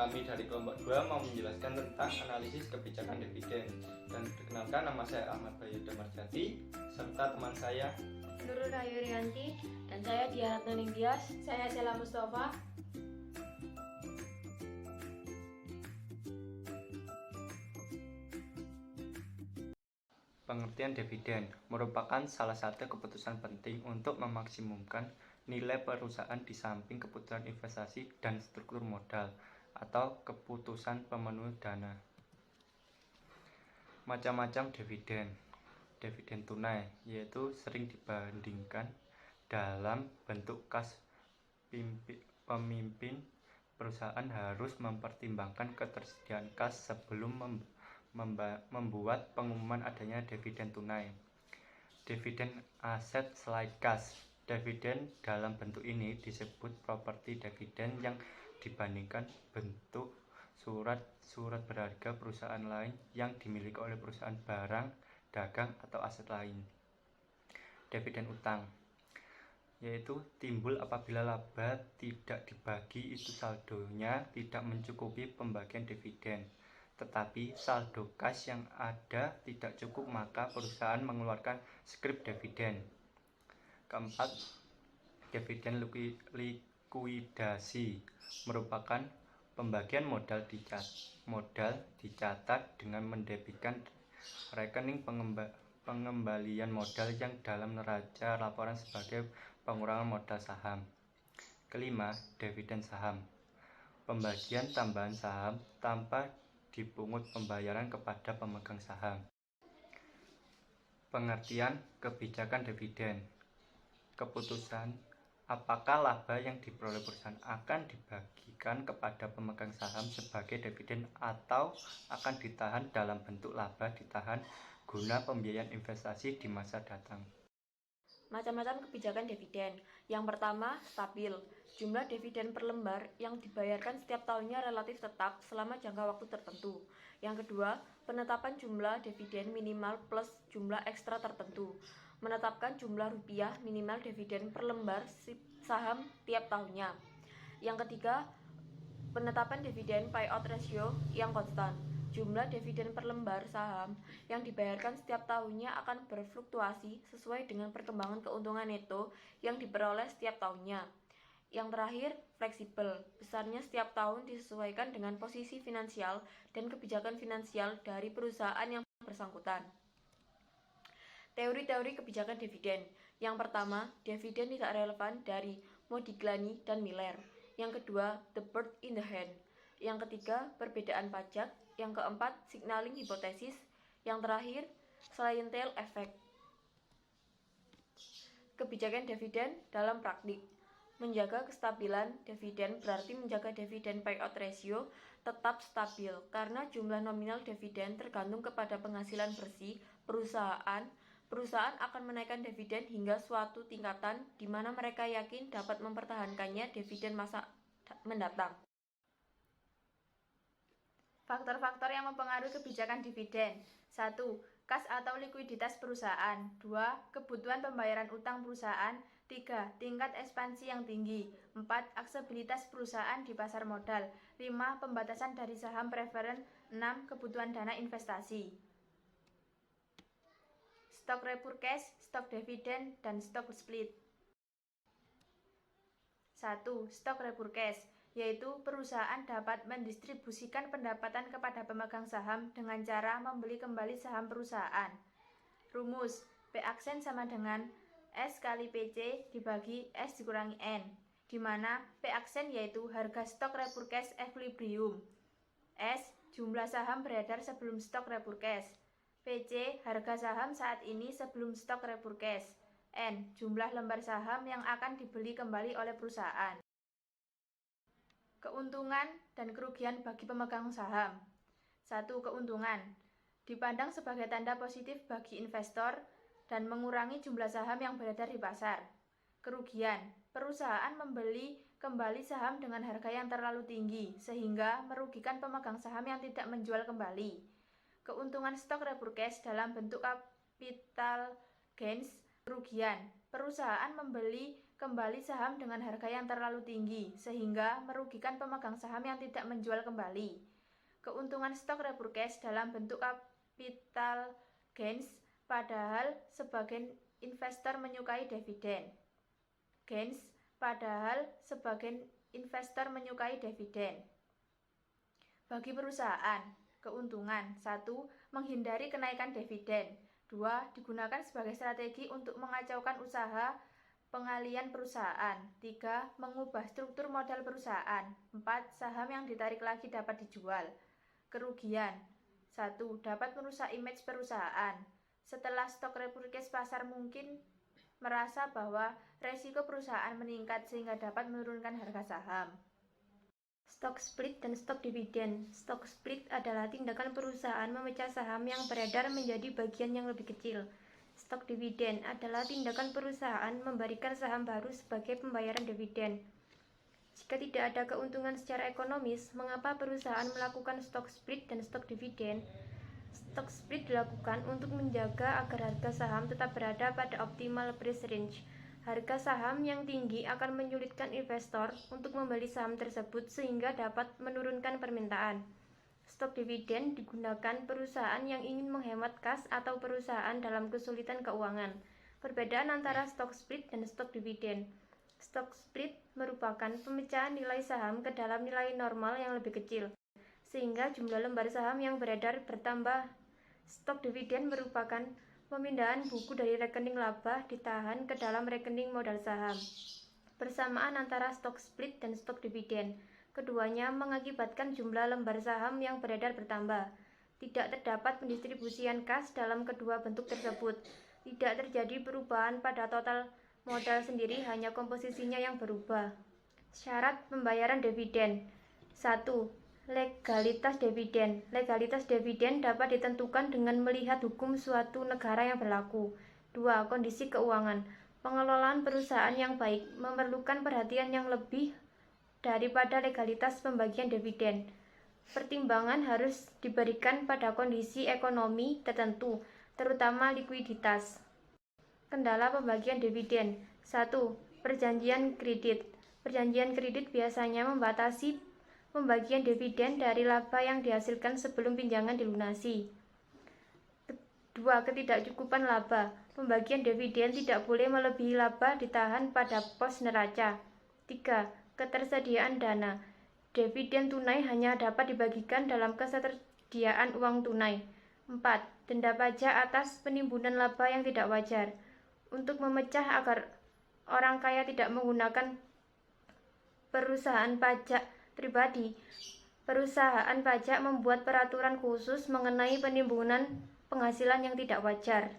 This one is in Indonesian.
kami dari kelompok 2 mau menjelaskan tentang analisis kebijakan dividen. Dan perkenalkan, nama saya Ahmad Bayu Damarjati serta teman saya Nurul Rayu Rianti, dan saya Diana Nuning Dias. Saya Sela Mustafa. Pengertian dividen merupakan salah satu keputusan penting untuk memaksimumkan nilai perusahaan di samping kebutuhan investasi dan struktur modal atau keputusan pemenuh dana. Macam-macam dividen. Dividen tunai yaitu sering dibandingkan dalam bentuk kas. Pemimpin perusahaan harus mempertimbangkan ketersediaan kas sebelum membuat pengumuman adanya dividen tunai. Dividen aset selain kas. Dividen dalam bentuk ini disebut properti dividen yang dibandingkan bentuk surat berharga perusahaan lain yang dimiliki oleh perusahaan barang, dagang, atau aset lain. Dividen utang yaitu timbul apabila laba tidak dibagi, itu saldonya tidak mencukupi pembagian dividen, tetapi saldo kas yang ada tidak cukup, maka perusahaan mengeluarkan skrip dividen. Keempat, dividen likuidasi merupakan pembagian modal dicatat dengan mendebitkan rekening pengembalian modal yang dalam neraca laporan sebagai pengurangan modal saham. Kelima, dividen saham, pembagian tambahan saham tanpa dipungut pembayaran kepada pemegang saham. Pengertian kebijakan dividen. Keputusan apakah laba yang diperoleh perusahaan akan dibagikan kepada pemegang saham sebagai dividen atau akan ditahan dalam bentuk laba ditahan guna pembiayaan investasi di masa datang. Macam-macam kebijakan dividen. Yang pertama, stabil. Jumlah dividen per lembar yang dibayarkan setiap tahunnya relatif tetap selama jangka waktu tertentu. Yang kedua, penetapan jumlah dividen minimal plus jumlah ekstra tertentu. Menetapkan jumlah rupiah minimal dividen per lembar saham tiap tahunnya. Yang ketiga, penetapan dividen payout ratio yang konstan. Jumlah dividen per lembar saham yang dibayarkan setiap tahunnya akan berfluktuasi sesuai dengan perkembangan keuntungan neto yang diperoleh setiap tahunnya. Yang terakhir, fleksibel. Besarnya setiap tahun disesuaikan dengan posisi finansial dan kebijakan finansial dari perusahaan yang bersangkutan. Teori-teori kebijakan dividen. Yang pertama, dividen tidak relevan dari Modigliani dan Miller. Yang kedua, the bird in the hand. Yang ketiga, perbedaan pajak. Yang keempat, signaling hipotesis. Yang terakhir, Slientel effect. Kebijakan dividen dalam praktik. Menjaga kestabilan dividen berarti menjaga dividen payout ratio tetap stabil karena jumlah nominal dividen tergantung kepada penghasilan bersih perusahaan. Perusahaan akan menaikkan dividen hingga suatu tingkatan di mana mereka yakin dapat mempertahankannya dividen masa mendatang. Faktor-faktor yang mempengaruhi kebijakan dividen. 1. Kas atau likuiditas perusahaan. 2. Kebutuhan pembayaran utang perusahaan. 3. Tingkat ekspansi yang tinggi. 4. Aksesibilitas perusahaan di pasar modal. 5. Pembatasan dari saham preferen. 6. Kebutuhan dana investasi. Stok repurchase, stok dividen, dan stok split. 1. Stok repurchase, yaitu perusahaan dapat mendistribusikan pendapatan kepada pemegang saham dengan cara membeli kembali saham perusahaan. Rumus, P aksen sama dengan S kali PC dibagi S dikurangi N, di mana P aksen yaitu harga stok repurchase equilibrium, S jumlah saham beredar sebelum stok repurchase, PC harga saham saat ini sebelum stok repurchase, N jumlah lembar saham yang akan dibeli kembali oleh perusahaan. Keuntungan dan kerugian bagi pemegang saham. 1. Keuntungan dipandang sebagai tanda positif bagi investor dan mengurangi jumlah saham yang beredar di pasar. Kerugian, perusahaan membeli kembali saham dengan harga yang terlalu tinggi sehingga merugikan pemegang saham yang tidak menjual kembali. Keuntungan stok repurchase dalam bentuk capital gains. Kerugian, perusahaan membeli kembali saham dengan harga yang terlalu tinggi, sehingga merugikan pemegang saham yang tidak menjual kembali. Keuntungan stok repurchase dalam bentuk capital gains, padahal sebagian investor menyukai dividen. Gains, padahal sebagian investor menyukai dividen. Bagi perusahaan, keuntungan 1. Menghindari kenaikan dividen. 2. Digunakan sebagai strategi untuk mengacaukan usaha pengalian perusahaan. 3. Mengubah struktur modal perusahaan. 4. Saham yang ditarik lagi dapat dijual. Kerugian 1. Dapat merusak image perusahaan. Setelah stok repurchase, pasar mungkin merasa bahwa resiko perusahaan meningkat sehingga dapat menurunkan harga saham. Stock split dan stok dividen. Stock split adalah tindakan perusahaan memecah saham yang beredar menjadi bagian yang lebih kecil. Stok dividen adalah tindakan perusahaan memberikan saham baru sebagai pembayaran dividen. Jika tidak ada keuntungan secara ekonomis, mengapa perusahaan melakukan stock split dan stok dividen? Stock split dilakukan untuk menjaga agar harga saham tetap berada pada optimal price range. Harga saham yang tinggi akan menyulitkan investor untuk membeli saham tersebut sehingga dapat menurunkan permintaan. Stok dividen digunakan perusahaan yang ingin menghemat kas atau perusahaan dalam kesulitan keuangan. Perbedaan antara stok split dan stok dividen. Stok split merupakan pemecahan nilai saham ke dalam nilai normal yang lebih kecil, sehingga jumlah lembar saham yang beredar bertambah. Stok dividen merupakan pemindahan buku dari rekening laba ditahan ke dalam rekening modal saham. Persamaan antara stok split dan stok dividen. Keduanya mengakibatkan jumlah lembar saham yang beredar bertambah. Tidak terdapat pendistribusian kas dalam kedua bentuk tersebut. Tidak terjadi perubahan pada total modal sendiri, hanya komposisinya yang berubah. Syarat pembayaran dividen. 1. Legalitas dividen. Legalitas dividen dapat ditentukan dengan melihat hukum suatu negara yang berlaku. 2. Kondisi keuangan. Pengelolaan perusahaan yang baik memerlukan perhatian yang lebih daripada legalitas pembagian dividen. Pertimbangan harus diberikan pada kondisi ekonomi tertentu, terutama likuiditas. Kendala pembagian dividen. 1. Perjanjian kredit. Perjanjian kredit biasanya membatasi pembagian dividen dari laba yang dihasilkan sebelum pinjaman dilunasi. 2. Ketidakcukupan laba. Pembagian dividen tidak boleh melebihi laba ditahan pada pos neraca. 3. Ketersediaan dana. Dividen tunai hanya dapat dibagikan dalam ketersediaan uang tunai. 4. Denda pajak atas penimbunan laba yang tidak wajar. Untuk memecah agar orang kaya tidak menggunakan perusahaan pajak pribadi, perusahaan pajak membuat peraturan khusus mengenai penimbunan penghasilan yang tidak wajar.